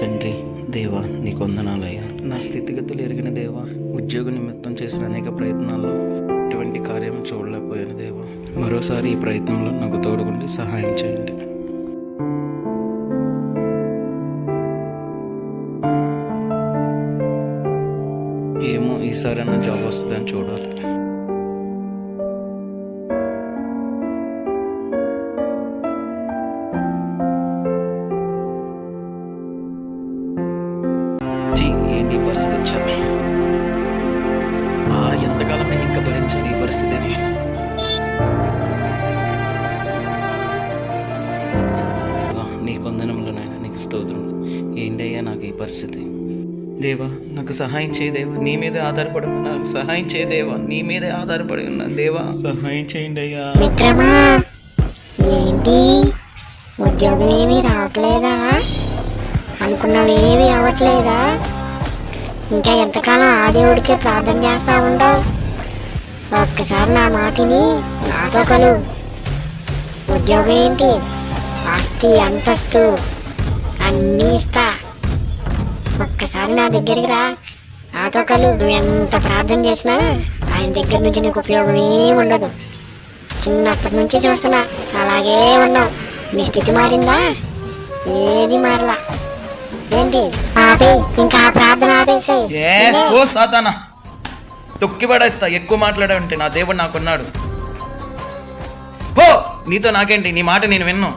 తండ్రి దేవా నీకు వందనాలయ్యా. నా స్థితిగతులు ఎరిగిన దేవా, ఉద్యోగ నిమిత్తం చేసిన అనేక ప్రయత్నాల్లో ఎటువంటి కార్యం చూడలేకపోయాను దేవా. మరోసారి ఈ ప్రయత్నంలో నాకు తోడుగుండి సహాయం చేయండి. ఏమో ఈసారైనా జాబ్ వస్తుందని చూడాలి. ఏంటి పరిస్థితి వచ్చాను? ఎంతకాలం నేను ఇంకా భరించాలి ఈ పరిస్థితిని? నీ కొందనంలోనైనా నీకు స్తోత్రం. ఏంటయ్యా నాకు ఈ పరిస్థితి? దేవా నాకు సహాయం చేయదేవా, నీ మీదే ఆధారపడి ఉన్నా. సహాయం చేయదేవా, నీ మీదే ఆధారపడి ఉన్నా. దేవా సహాయం చేయండి అయ్యా. మిత్రమా, ఏంటి ఉద్యోగం ఏమీ రావట్లేదా? అనుకున్నవేమీ అవ్వట్లేదా? ఇంకా ఎంతకాలం ఆ దేవుడికే ప్రార్థన చేస్తా ఉండవు? ఒక్కసారి నా మాటిని నాతో కలువు. ఉద్యోగం ఏంటి, ఆస్తి అంతస్తు అన్నీ ఇస్తా. ఒక్కసారి నా దగ్గరికి రా, నాతో కలువు. నువ్వు ఎంత ప్రార్థన చేసినా ఆయన దగ్గర నుంచి నీకు ఉపయోగం ఏమి ఉండదు. చిన్నప్పటి నుంచి చూస్తున్నా అలాగే ఉన్నావు. నీ స్థితి మారిందా? ఏది మారలా. ఏంటి ఆపే, ఇంకా ప్రార్థన ఆపేసాయి. ఓ సాతానా, తొక్కి పడేస్తా. ఎక్కువ మాట్లాడావంటే నా దేవుడు నాకున్నాడు. నీతో నాకేంటి? నీ మాట నేను విన్ను.